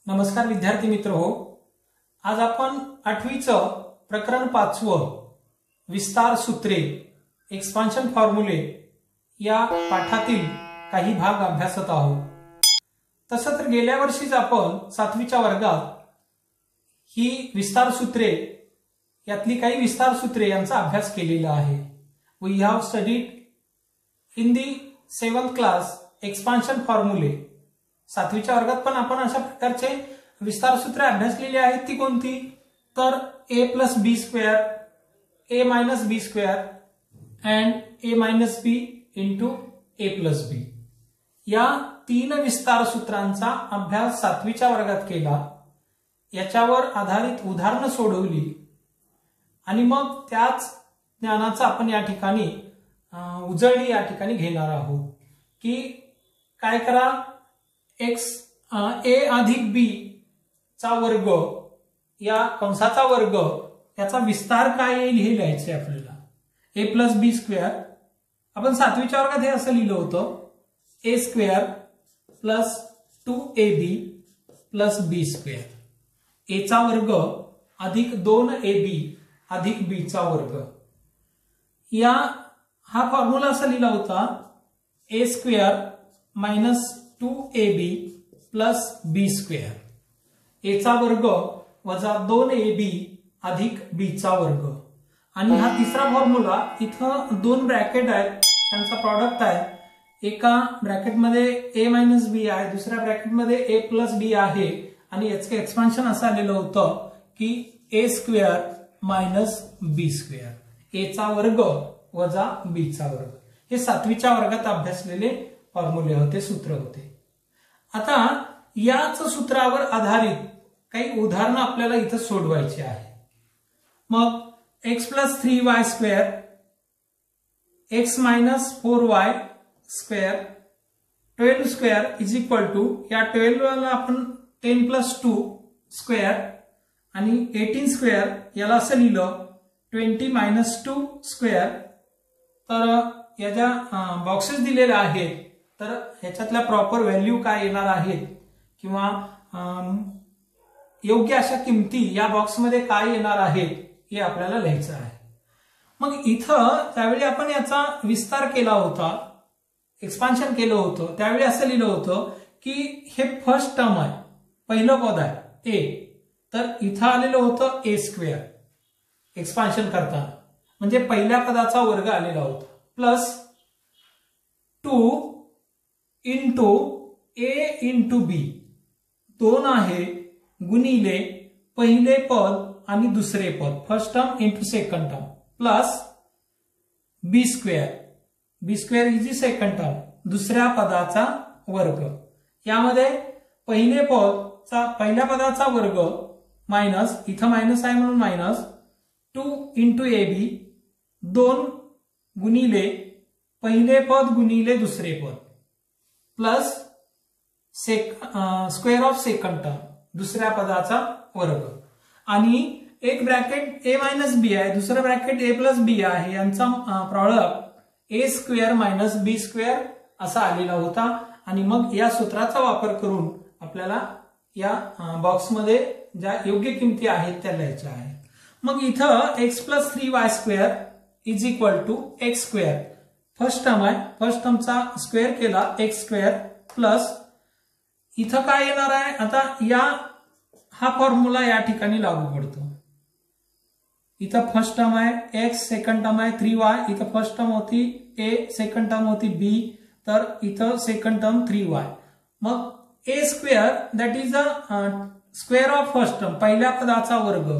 नमस्कार विद्यार्थी मित्र हो, आज आपण 8वीचं प्रकरण 5वं विस्तार सूत्रे एक्सपान्शन फॉर्म्युले या पाठातील काही भाग अभ्यासत आहोत। तसं तर गेल्या वर्षीच आपण 7वीच्या वर्गात ही विस्तार सूत्रे यातली काही विस्तार सूत्रे यांचा अभ्यास केलेला आहे। We have studied in the 7th class expansion फॉर्म्युले। 7वीच्या वर्गात पण आपण अशा प्रकारचे विस्तार सूत्रे अभ्यासलेली आहेत। ती कोणती? तर a + b square, a - b square and a - b into a + b या तीन विस्तार सूत्रांचा अभ्यास 7वीच्या वर्गात केला। याच्यावर आधारित उदाहरणं सोडवली आणि मग त्याच ज्ञानाचा आपण या ठिकाणी उजळणी या ठिकाणी घेणार आहोत की काय करा, x a + b चा वर्ग या कंसाचा वर्ग याचा विस्तार काय येईल हे लिहायचे आपल्याला। a + b स्क्वेअर आपण 7वीच्या वर्गात हे असं लिहिलं होतं, a square + 2ab + b square, a चा वर्ग अधिक 2ab अधिक b चा वर्ग। हा फॉर्म्युला असा लिहिला होता, a square - 2ab + b square, a चा वर्ग वजा 2ab अधिक b चा वर्ग। आणि हा तिसरा फॉर्म्युला, इथं दोन ब्रॅकेट आहेत, त्यांचा प्रॉडक्ट आहे। एका ब्रॅकेटमध्ये a - b आहे, दुसऱ्या ब्रॅकेटमध्ये a + b आहे आणि याचे एक्सपान्शन असं आलेलं होतं की a square - b square, a चा वर्ग वजा b चा वर्ग। हे 7वीच्या वर्गात अभ्यासलेले फॉर्म्युले होते, सूत्र होते। आता याच सूत्रावर आधारित काही उदाहरणं आपल्याला इथं सोडवायची आहे। मग x + 3y square, x - 4y square, 12 square is equal to, या 12 ला आपण 10 + 2 स्क्वेअर आणि 18 स्क्वेअर याला असं लिहिलं 20 - 2 स्क्वेअर। तर या ज्या बॉक्सेस दिलेल्या आहेत तर ह्याच्यातल्या प्रॉपर व्हॅल्यू काय येणार आहेत किंवा योग्य अशा किमती या बॉक्समध्ये काय येणार आहेत हे आपल्याला लिहायचं आहे। मग इथं त्यावेळी आपण याचा विस्तार केला होता, एक्सपान्शन केलं होतं, त्यावेळी असं लिहिलं होतं की हे फर्स्ट टर्म आहे, पहिलं पद आहे a, तर इथं आलेलं होतं a स्क्वेअर एक्सपान्शन करताना, म्हणजे पहिल्या पदाचा वर्ग आलेला होता, plus 2 into a into b 2 आहे गुणिले पहिले पद आणि दुसरे पद, first term into second term, plus b square is the second term, दुसऱ्या पदाचा वर्ग। यामध्ये पहिल्या पदाचा वर्ग मायनस, इथं मायनस आहे म्हणून मायनस 2 इंटू ab 2 गुणिले पहिले पद गुणिले दुसरे पद, plus square of second term, दुसऱ्या पदाचा वर्ग। आणि एक ब्रॅकेट a - b आहे, दुसरं ब्रॅकेट a + b आहे, यांचा product a square - b square असा आलेला होता। आणि मग या सूत्राचा वापर करून आपल्याला या बॉक्समध्ये ज्या योग्य किमती आहेत त्या लिहायच्या आहेत। मग इथं x + 3y square is equal to x square, first term आहे, फर्स्ट टर्मचा स्क्वेअर केला x स्क्वेअर, प्लस इथं काय येणार आहे, आता हा फॉर्म्युला या ठिकाणी लागू पडतो। इथं फर्स्ट टर्म आहे x, सेकंड टर्म आहे 3y, इथं फर्स्ट टर्म होती a, सेकंड टर्म होती b, तर इथं सेकंड टर्म 3y। मग a square that is a square of first term, पहिल्या पदाचा वर्ग,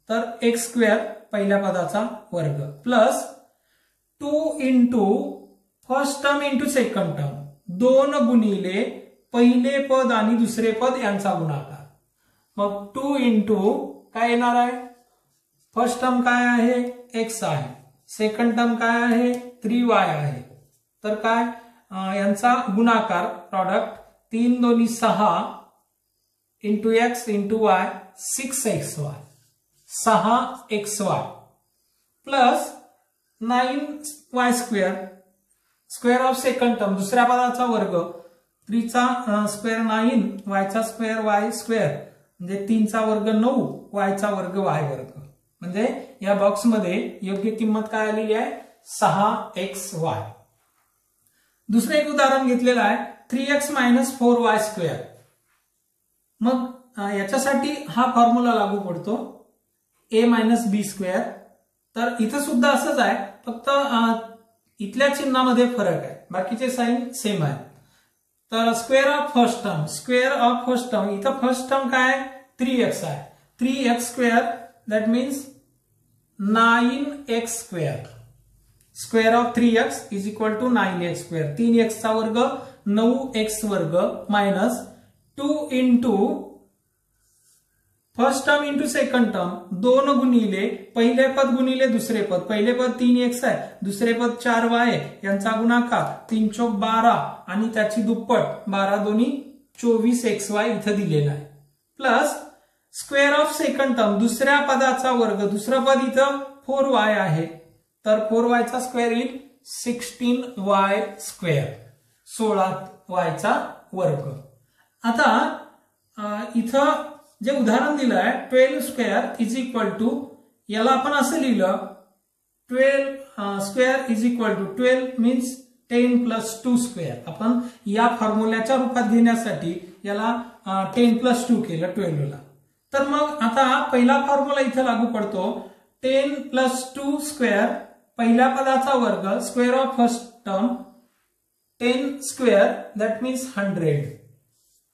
तर x स्क्वेअर पहिल्या पदाचा वर्ग, plus 2 into first term into second term, 2 गुणिले पहिले पद आणि दुसरे पद यांचा गुणाकार। मग 2 इंटू काय येणार आहे, फर्स्ट टर्म काय आहे x आहे, सेकंड टर्म काय आहे 3y आहे, तर काय यांचा गुणाकार product 3 × 2 = 6 into x into y 6xy, 6xy, plus 9y square, square of second term, दुसऱ्या पदाचा वर्ग, 3 चा स्क्वेअर 9, y चा स्क्वेअर y स्क्वेअर म्हणजे 3 चा वर्ग 9, y चा वर्ग y वर्ग. म्हणजे या बॉक्समध्ये योग्य किंमत काय आलेली आहे 6xy. दुसरे एक उदाहरण घेतलेलं आहे 3x - 4y स्क्वेअर. मग याच्यासाठी हा फॉर्म्युला लागू पडतो a - b स्क्वेअर. तर इथं सुद्धा असंच आहे, फक्त इथल्या चिन्हामध्ये फरक आहे, बाकीचे साइन सेम आहे. तर स्क्वेअर ऑफ फर्स्ट टर्म इथं फर्स्ट टर्म काय 3x आहे. 3x square that means 9x square. Square of 3x is equal to 9x square. 3x चा वर्ग 9x वर्ग minus 2 into first term into second term, 2 गुणिले पहिले पद गुणिले दुसरे पद. पहिले पद 3x आहे, दुसरे पद 4y आहे, यांचा गुणाकार 3 चौक 12 आणि त्याची दुप्पट 12 दोन्ही 24xy इथं दिलेला आहे. Plus square of second term दुसऱ्या पदाचा वर्ग, दुसरं पद इथं 4y आहे, तर 4y चा स्क्वेअर येईल 16y स्क्वेअर, 16y चा वर्ग. आता इथं जे उदाहरण दिलं आहे 12 स्क्वेअर इज इक्वल टू, याला आपण असं लिहिलं 12 square is equal to 12 means 10 + 2 square. आपण या फॉर्म्युल्याच्या रूपात घेण्यासाठी याला 10 + 2 केलं 12 ला. तर मग आता हा पहिला फॉर्म्युला इथं लागू पडतो 10 + 2 स्क्वेअर, पहिल्या पदाचा वर्ग, square of first term 10 square that means 100,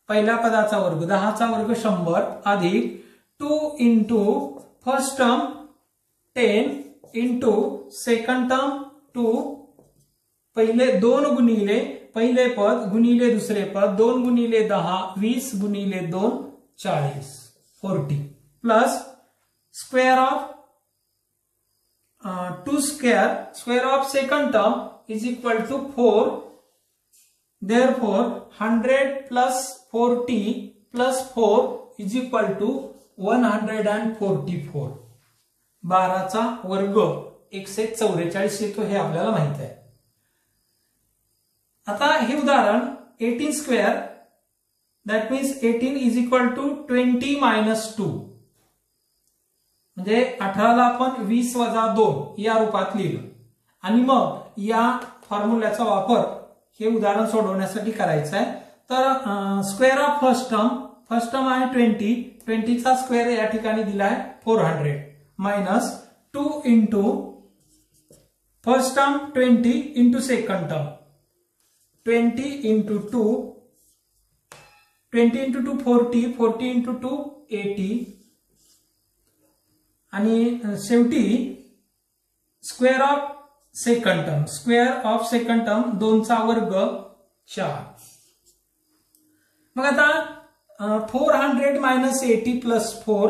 पहिल्या पदाचा वर्ग 10 चा वर्ग 100 अधिक 2 into first term 10 into second term 2, पहिले 2 गुणिले पहिले पद गुणिले दुसरे पद, 2 गुणिले 10 20 गुणिले 2 40 40 plus square of 2 square, square of second term is equal to 4. Therefore 100 + 40 + 4 is equal to 144. 12 चा वर्ग 144 येतो हे आपल्याला माहित आहे. आता हे उदाहरण 18 square that means 18 is equal to 20 - 2, म्हणजे 18 ला आपण 20 - 2 या रूपात लिहिलं आणि मग या फॉर्म्युल्याचा वापर हे उदाहरण सोडवण्यासाठी करायचं आहे. तर स्क्वेअर ऑफ फर्स्ट टर्म आहे 20 चा स्क्वेअर या ठिकाणी दिलाय 400 minus 2 into first term 20 into second term 20 into 2, 20 into 2 40, 40 into 2 80 आणि शेवटी square of second term, square of second term 2 चा वर्ग 4. मग आता 400 - 80 + 4,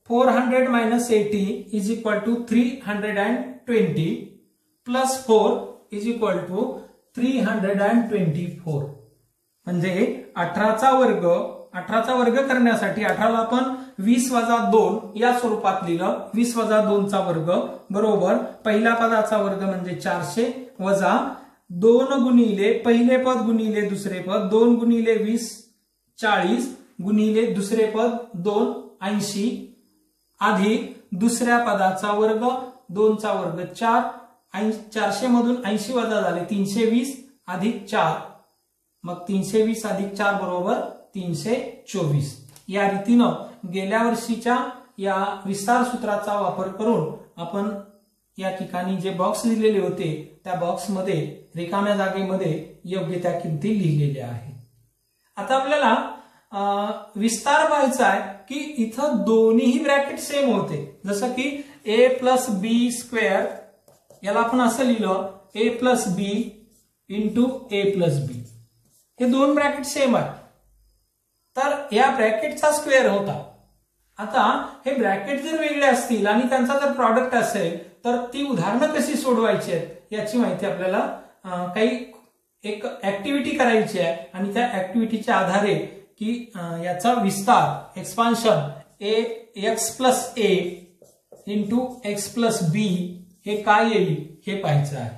400 - 80 is equal to 320 plus 4 is equal to 324. म्हणजे 18 चा वर्ग करण्यासाठी 18 ला आपण 20 - 2 या स्वरूपात लिहिलं. 20 - 2 चा वर्ग बरोबर पहिल्या पदाचा वर्ग म्हणजे 400 वजा 2 गुणिले पहिले पद गुणिले दुसरे पद, 2 गुणिले 20 40 गुणिले दुसरे पद 2 80 अधिक दुसऱ्या पदाचा वर्ग 2 चा वर्ग 4, 400 मधून 80 वजा झाले 320 अधिक 4, मग 320 अधिक 4 बरोबर 324. या रीतीनं गेल्या वर्षीच्या या विस्तार सूत्राचा वापर करून आपण या ठिकाणी जे बॉक्स लिहिलेले होते त्या बॉक्समध्ये रिकाम्या जागेमध्ये योग्य त्या किमती लिहिलेल्या आहेत. आता आपल्याला विस्तार पाहायचा आहे की इथं दोन्ही ब्रॅकेट सेम होते, जसं की a + b स्क्वेअर, याला आपण असं लिहिलं a + b into a + b. हे दोन ब्रॅकेट सेम आहेत, तर या ब्रॅकेटचा स्क्वेअर होता. आता हे ब्रॅकेट जर वेगळे असतील आणि त्यांचा जर प्रॉडक्ट असेल तर ती उदाहरणं कशी सोडवायची आहेत याची माहिती आपल्याला काही एक ऍक्टिव्हिटी करायची आहे आणि त्या ऍक्टिव्हिटीच्या आधारे की याचा विस्तार expansion x + a into x + b हे काय येईल हे पाहायचं आहे.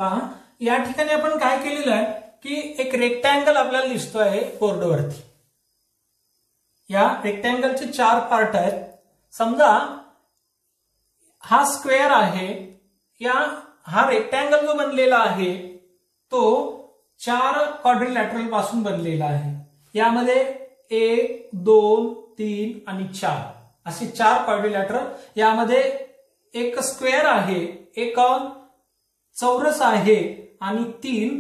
पहा या ठिकाणी आपण काय केलेलं आहे की एक रेक्टँगल आपल्याला दिसतो आहे बोर्डवरती. या रेक्टँगलचे 4 पार्ट आहेत. समजा हा स्क्वेअर आहे. हा रेक्टँगल जो बनलेला आहे तो 4 क्वाड्रिलॅटरल पासून बनलेला आहे. यामध्ये 1, 2, 3 आणि 4 असे 4 क्वाड्रिलॅटरल. यामध्ये एक स्क्वेअर आहे, एक चौरस आहे आणि 3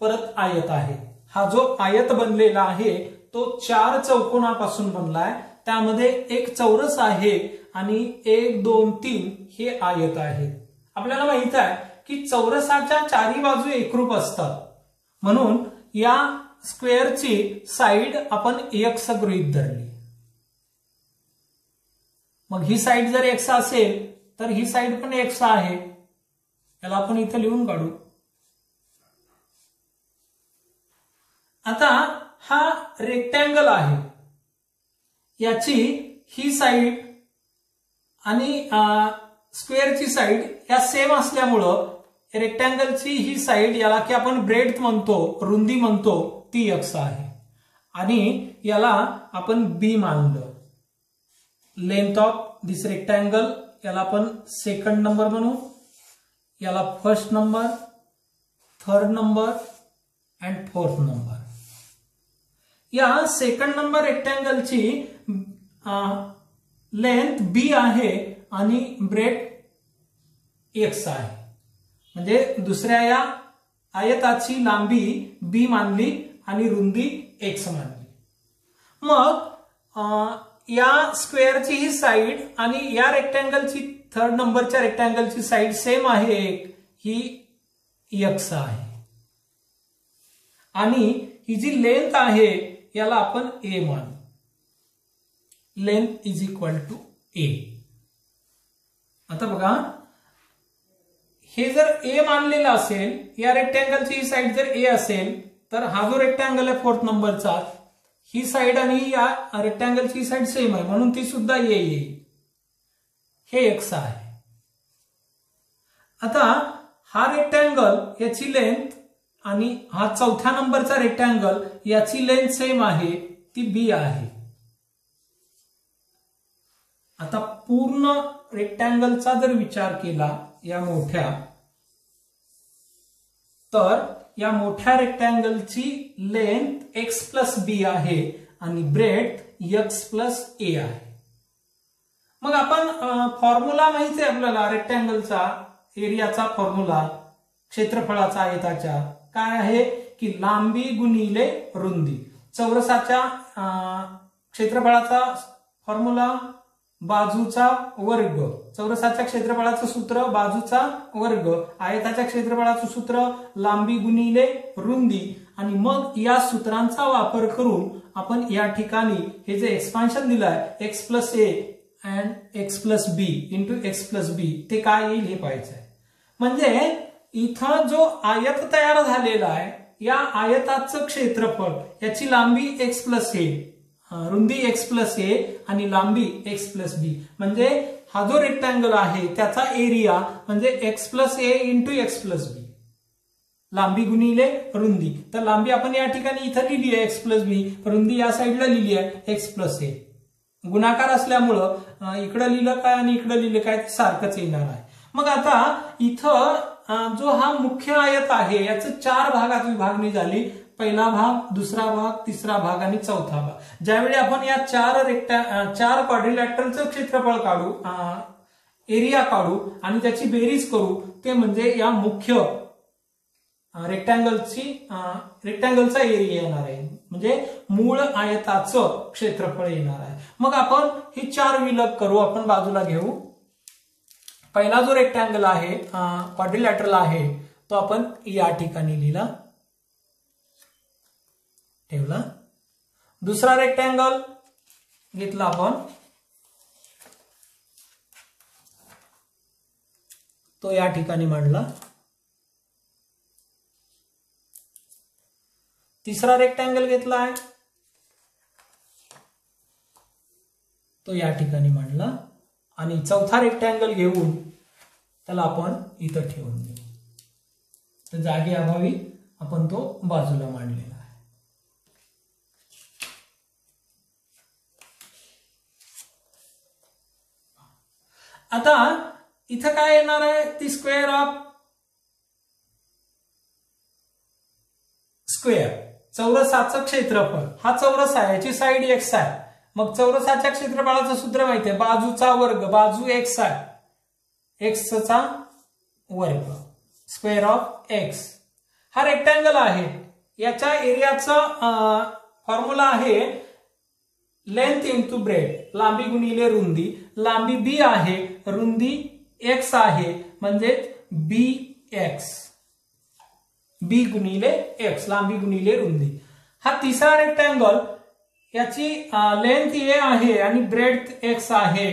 परत आयत आहे. हा जो आयत बनलेला आहे तो 4 चौकोनापासून बनलाय. त्यामध्ये एक चौरस आहे आणि 1, 2, 3 हे आयत आहे. आपल्याला माहित आहे की चौरसाच्या चारी बाजू एकरूप असतात, म्हणून या स्क्वेअरची साइड आपण x गृहीत धरली. मग ही साइड जर x असेल तर ही साइड पण x आहे. याला आपण इथं लिहून काढू. आता हा रेक्टँगल आहे, याची ही साइड आणि स्क्वेअरची साइड या सेम असल्यामुळं रेक्टँगलची ही साइड, याला की आपण ब्रेड्थ म्हणतो, रुंदी म्हणतो, ती x आहे. आणि याला आपण b मानलं. लेंथ ऑफ दिस रेक्टँगल याला आपण सेकंड नंबर म्हणू, याला first number, third number and fourth number. या सेकंड नंबर रेक्टँगलची लेंथ b आहे आणि ब्रेड्थ x आहे. म्हणजे दुसऱ्या या आयताची लांबी b मानली आणि रुंदी x मानली. मग या स्क्वेअरची ही साइड आणि या रेक्टँगलची थर्ड नंबरच्या रेक्टँगलची साइड सेम आहे, ही x आहे. आणि ही जी लेंथ आहे याला आपण a मानू. Length is equal to a. आता बघा, हे जर a मानलेलं असेल, या रेक्टँगलची ही साइड जर a असेल तर हा जो रेक्टँगल आहे फोर्थ नंबरचा, ही साइड आणि या रेक्टँगलची साइड सेम आहे, म्हणून ती सुद्धा a येईल. हे x आहे. आता हा रेक्टँगल याची लेंथ आणि हा चौथ्या नंबरचा रेक्टँगल याची लेंथ सेम आहे, ती b आहे. आता पूर्ण रेक्टँगलचा जर विचार केला या मोठ्या, तर या मोठ्या रेक्टँगलची लेंथ x प्लस b आहे आणि ब्रेड्थ x प्लस a आहे. मग आपण फॉर्म्युला माहिती आहे आपल्याला रेक्टँगलचा, एरियाचा फॉर्म्युला क्षेत्रफळाचा आयताच्या काय आहे की लांबी गुणिले रुंदी. चौरसाच्या क्षेत्रफळाचा फॉर्म्युला बाजूचा वर्ग. चौरसाच्या क्षेत्रफळाचं सूत्र बाजूचा वर्ग. आयताच्या क्षेत्रफळाचं सूत्र लांबी गुणिले रुंदी. आणि मग या सूत्रांचा वापर करून आपण या ठिकाणी हे जे एक्सपान्शन दिलंय x plus a and x plus b into x plus b, ते काय येईल हे पाहायचं आहे. म्हणजे इथं जो आयत तयार झालेला आहे, या आयताचं क्षेत्रफळ, याची लांबी x प्लस a, रुंदी x प्लस a आणि लांबी x प्लस b, म्हणजे हा जो रेक्टँगल आहे त्याचा एरिया म्हणजे x plus a into x plus b. लांबी गुणिले रुंदी. तर लांबी आपण या ठिकाणी इथं लिहिली आहे x प्लस b, रुंदी या साईडला लिहिली आहे x प्लस a. गुणाकार असल्यामुळं इकडं लिहिलं काय आणि इकडं लिहिलं काय ते सारखंच येणार आहे. मग आता इथं जो हा मुख्य आयत आहे याचं 4 भागात विभागणी झाली. पहिला भाग, दुसरा भाग, तिसरा भाग आणि चौथा भाग. ज्यावेळी आपण या 4 क्वाड्रिलॅटरलचं क्षेत्रफळ काढू, एरिया काढू आणि त्याची बेरीज करू, ते म्हणजे या मुख्य रेक्टँगलचा एरिया येणार आहे, म्हणजे मूळ आयताचं क्षेत्रफळ येणार आहे. मग आपण ही 4 विलग करू, आपण बाजूला घेऊ. पहिला जो रेक्टँगल आहे, क्वाड्रिलॅटरल आहे, तो आपण या ठिकाणी लिहिला, ठेवला. दुसरा रेक्टँगल घेतला आपण, तो या ठिकाणी मांडला. तिसरा रेक्टँगल घेतला आहे, तो या ठिकाणी मांडला. आणि चौथा रेक्टँगल घेऊन त्याला आपण इथं ठेवून देऊ. तर जागे अभावी आपण तो बाजूला मांडलेला आहे. आता इथं काय येणार आहे, ती स्क्वेअर ऑफ स्क्वेअर चौरसाचं क्षेत्रफळ. हा चौरस आहे, याची साईड एक्स आहे. मग चौरसाच्या क्षेत्रफळाचं सूत्र माहिती आहे, बाजूचा वर्ग. बाजू एक्स आहे, एक्सचा वर्ग स्क्वेअर ऑफ एक्स. हा रेक्टँगल आहे, याच्या एरियाचा फॉर्म्युला आहे लेंथ इंटू ब्रेड, लांबी गुणिले रुंदी. लांबी बी आहे, रुंदी एक्स आहे, म्हणजे बी एक्स. बी गुणिले एक्स, लांबी गुणिले रुंदी. हा तिसरा रेक्टँगल, याची लेंथ ए आहे आणि ब्रेड एक्स आहे,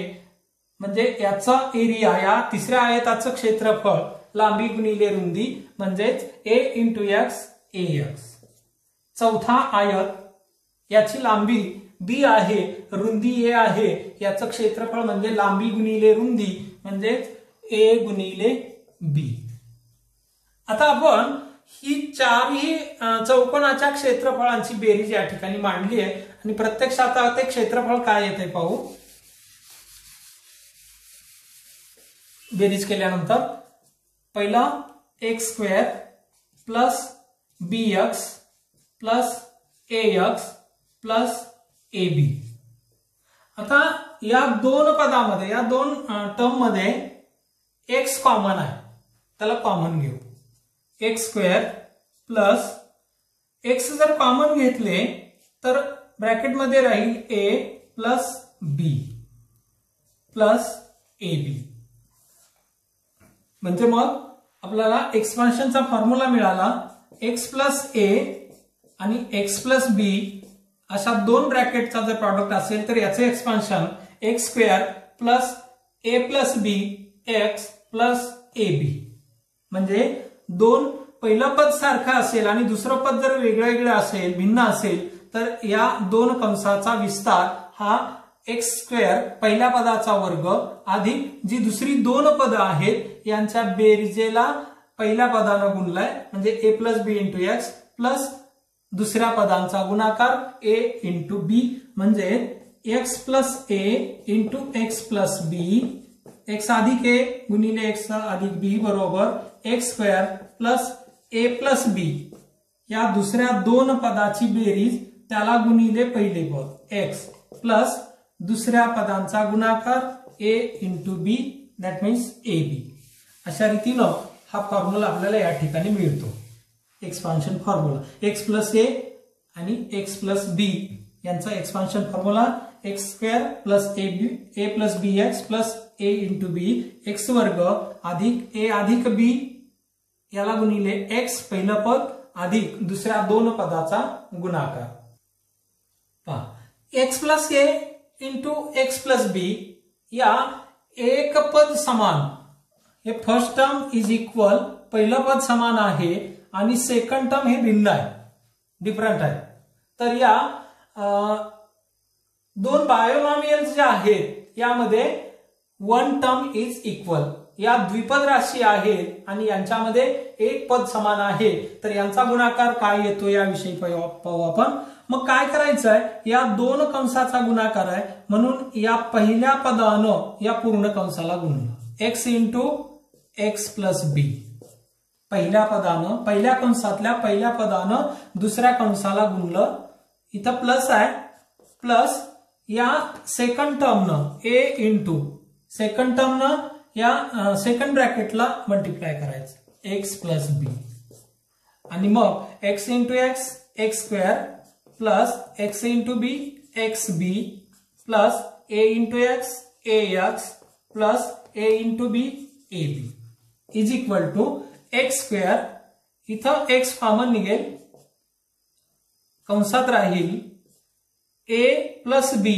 म्हणजे याचा एरिया, या तिसऱ्या आयताचं क्षेत्रफळ लांबी गुणिले रुंदी म्हणजेच ए इंटू एक्स ए एक्स. चौथा आयत, याची लांबी बी आहे, रुंदी ए आहे, याचं क्षेत्रफळ म्हणजे लांबी गुणिले रुंदी म्हणजेच ए गुणिले बी. आता आपण ही चारही चौकोनाच्या क्षेत्रफळांची बेरीज या ठिकाणी मांडली आहे आणि प्रत्यक्षात ते क्षेत्रफळ काय येते पाहू. बेरीज केल्यानंतर पहिला x square plus b x plus a x plus a b. आता या दोन पदामध्ये, या दोन टर्म मध्ये एक्स कॉमन आहे, त्याला कॉमन घेऊ. एक्स स्क्वेअर प्लस एक्स जर कॉमन घेतले तर ब्रॅकेटमध्ये राहील ए plus B plus a b. म्हणजे मग आपल्याला एक्सपान्शनचा फॉर्म्युला मिळाला, एक्स प्लस ए आणि एक्स प्लस बी अशा दोन ब्रॅकेटचा जर प्रॉडक्ट असेल तर याचे expansion x square plus a plus b x plus a b. म्हणजे दोन, पहिलं पद सारखं असेल आणि दुसरं पद जर वेगळं वेगळं असेल, भिन्न असेल, तर या दोन कंसाचा विस्तार हा एक्स स्क्वेअर पहिल्या पदाचा वर्ग अधिक जी दुसरी दोन पद आहेत यांच्या बेरजेला पहिल्या पदानं गुणलाय, म्हणजे ए प्लस बी इंटू एक्स प्लस दुसऱ्या पदांचा गुणाकार ए इंटू बी, म्हणजे x plus a into x plus b, x अधिक ए गुणिले एक्स अधिक बी बरोबर x square plus a plus बी. या दुसऱ्या दोन पदाची बेरीज त्याला गुणिले पहिले पद एक्स प्लस दुसऱ्या पदांचा गुणाकार a into b, that means a b. अशा रीतीनं हा फॉर्म्युला आपल्याला या ठिकाणी मिळतो, expansion formula. X plus a आणि एक्स प्लस बी यांचा expansion formula x square plus a plus b x plus a into b x वर्ग अधिक ए अधिक बी याला गुणिले एक्स पहिलं पद अधिक दुसऱ्या दोन पदाचा गुणाकार. पहा, x plus a into x plus बी या एक पद समान, हे फर्स्ट टर्म इज इक्वल, पहिलं पद समान आहे आणि सेकंड टर्म हे भिन्न आहे, डिफरंट आहे. तर या दोन बायोनॉमियल्स जे आहेत यामध्ये वन टर्म इज इक्वल, या द्विपद राशी आहेत आणि यांच्यामध्ये एक पद समान आहे, तर यांचा गुणाकार काय येतो याविषयी पाहू आपण. मग काय करायचं आहे, या दोन कंसाचा गुणाकार आहे म्हणून या पहिल्या पदानं या पूर्ण कंसाला गुणलं, एक्स इंटू एक्स प्लस बी. पहिल्या पदानं, पहिल्या कंसातल्या पहिल्या पदानं दुसऱ्या कंसाला गुणलं, इथं प्लस आहे, प्लस या सेकंड टर्मनं ए इंटू सेकंड टर्मनं या सेकंड ब्रॅकेटला मल्टिप्लाय करायचं एक्स प्लस बी आणि मग x into x x square plus x into b x b plus a into x a x plus a into b a b is equal to x square. इथं x common निघेल, कंसात राहील ए plus B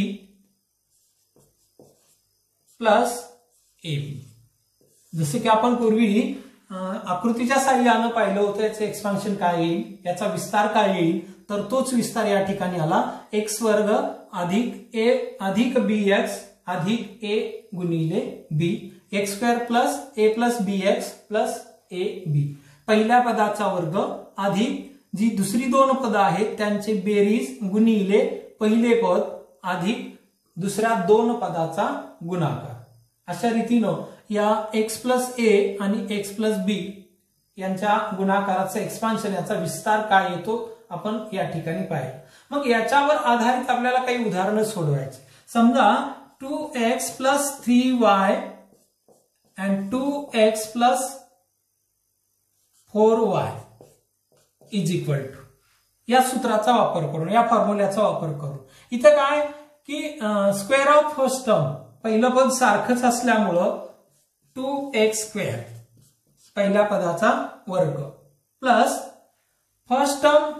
plus a बी. जसे की आपण पूर्वी आकृतीच्या साहाय्यानं पाहिलं होतं याचं एक्सपान्शन काय येईल, याचा विस्तार काय येईल, तर तोच विस्तार या ठिकाणी आला. एक्स वर्ग अधिक ए अधिक बी एक्स अधिक ए गुणिले b, x square plus a plus b x plus a b. पहिल्या पदाचा वर्ग अधिक जी दुसरी दोन पद आहेत त्यांचे बेरीज गुणिले पहिले पद अधिक दुसऱ्या दोन पदाचा गुणाकार. अशा रीतीनं या x प्लस ए आणि x प्लस बी यांच्या गुणाकाराचं एक्सपान्शन याचा विस्तार काय येतो आपण या ठिकाणी पाहिलं. मग याच्यावर आधारित आपल्याला काही उदाहरणं सोडवायची. समजा 2x plus 3y and 2x plus 4y is equal to या सूत्राचा वापर करून या फॉर्म्युल्याचा वापर करून इथं काय की स्क्वेअर ऑफ फर्स्ट टर्म पहिलं पद सारखंच असल्यामुळं 2x स्क्वेअर पहिल्या पदाचा वर्ग plus first term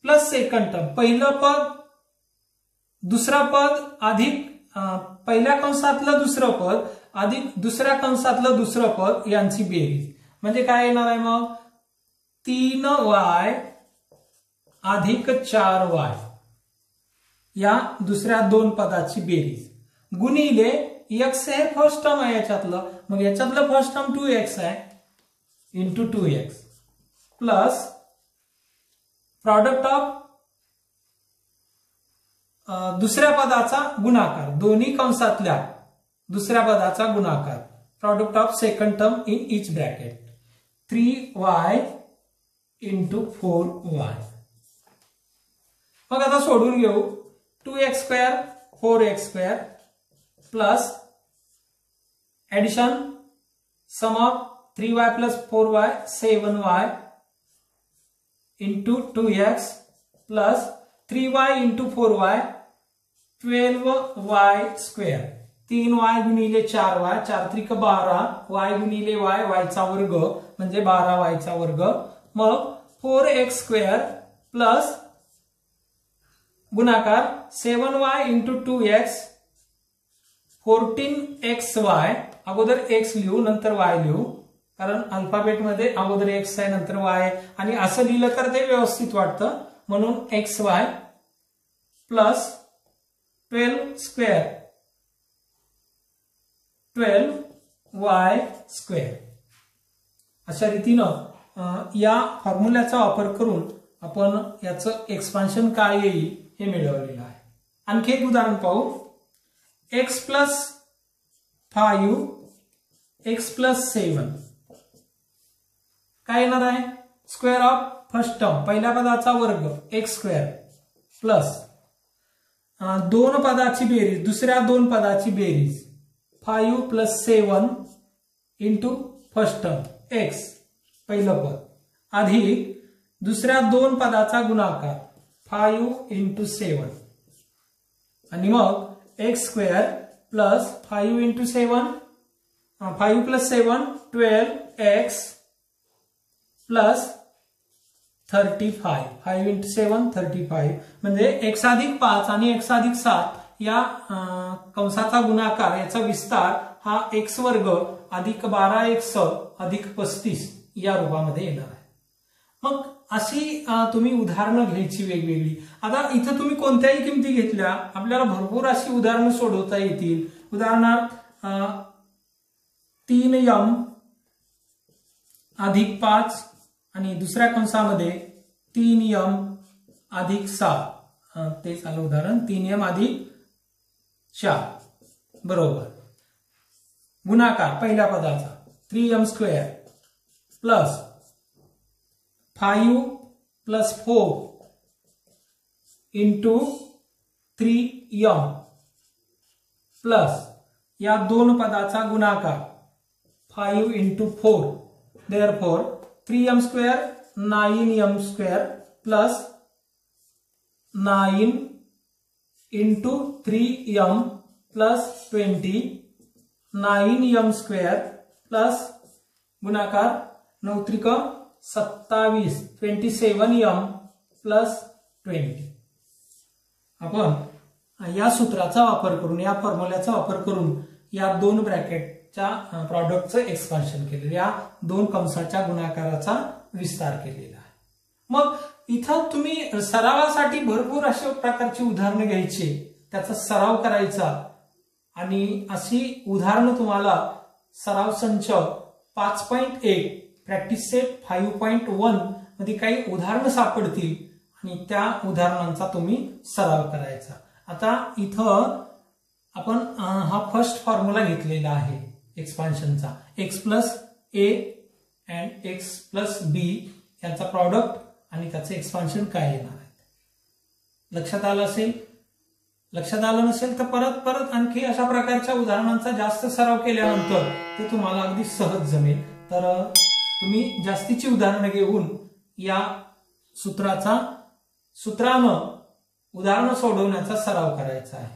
plus second term पहिलं पद दुसरं पद अधिक पहिल्या कंसातलं दुसरं पद अधिक दुसऱ्या कंसातलं दुसरं पद यांची बेरीज म्हणजे काय येणार आहे मग 3y अधिक 4y या दुसऱ्या दोन पदाची बेरीज गुणिले x हे फर्स्ट टर्म आहे याच्यातलं मग याच्यातलं फर्स्ट टर्म 2x आहे into 2x plus product of दुसऱ्या पदाचा गुणाकार दोन्ही कंसातल्या दुसऱ्या पदाचा गुणाकार product of second term in each bracket 3y into 4y. मग आता सोडून घेऊ 2x square 4x square plus addition sum of 3y plus 4y 7y into 2x plus 3y into 4y 12y square 3y गुणिले 4y 4 त्रिक 12 y गुणिले y चा वर्ग म्हणजे 12y चा वर्ग मग 4x स्क्वेअर प्लस गुणाकार 7y इंटू 2x 14xy अगोदर x लिहू नंतर y लिहू कारण अल्फाबेट मध्ये अगोदर x आहे नंतर y आणि असं लिहिलं तर ते व्यवस्थित वाटतं म्हणून xy plus 12 square 12y square. अशा रीतीनं या फॉर्म्युल्याचा वापर करून आपण याचं एक्सपान्शन काय येईल हे मिळवलेलं आहे. आणखी एक उदाहरण पाहू. x प्लस 5 x प्लस 7 काय येणार आहे स्क्वेअर ऑफ फर्स्ट टर्म पहिल्या पदाचा वर्ग x स्क्वेअर प्लस दोन पदाची बेरीज दुसऱ्या दोन पदाची बेरीज 5 plus 7 into first term x पहिलं पद अधिक दुसऱ्या दोन पदाचा गुणाकार 5 इंटू 7 आणि मग x square plus 5 into 7 5 plus 7 12x plus 35 5 into 7 35 म्हणजे x अधिक 5 आणि x अधिक 7 या कंसाचा गुणाकार याचा विस्तार हा x वर्ग अधिक 12x अधिक 35 या रूपामध्ये येणार आहे. मग अशी तुम्ही उदाहरणं घ्यायची वेगवेगळी. आता इथं तुम्ही कोणत्याही किमती घेतल्या आपल्याला भरपूर अशी उदाहरणं सोडवता येतील. उदाहरणार्थ 3m अधिक 5 आणि दुसऱ्या कंसामध्ये 3m अधिक 7 ते झालं उदाहरण 3m अधिक 4 बरोबर गुणाकार पहिल्या पदाचा 3m square plus 5 plus 4 into 3m plus या दोन पदाचा गुणाकार 5 into 4 therefore 3m square 9m square plus 9 into 3m plus 20 9m square plus गुणाकार 9 त्रिक 27 27m प्लस 20. आपण या सूत्राचा वापर करून या फॉर्म्युल्याचा वापर करून या दोन ब्रॅकेटच्या प्रॉडक्टचं एक्सपान्शन केलेलं या दोन कंसाच्या गुणाकाराचा विस्तार केलेला आहे. मग इथं तुम्ही सरावासाठी भरपूर अशा प्रकारची उदाहरणं घ्यायची त्याचा सराव करायचा आणि अशी उदाहरणं तुम्हाला सराव संच 5.1 प्रॅक्टिस सेट 5.1 मध्ये काही उदाहरणं सापडतील आणि त्या उदाहरणांचा तुम्ही सराव करायचा. आता इथं आपण हा फर्स्ट फॉर्म्युला घेतलेला आहे एक्सपान्शनचा, x plus a and x plus b यांचा प्रॉडक्ट आणि त्याचं एक्सपान्शन काय येणार आहे. लक्षात आलं असेल? लक्षात आलं नसेल तर परत आणखी अशा प्रकारच्या उदाहरणांचा जास्त सराव केल्यानंतर ते तुम्हाला अगदी सहज जमेल. तर तुम्ही जास्तीची उदाहरणं घेऊन या सूत्रानं उदाहरणं सोडवण्याचा सराव करायचा आहे.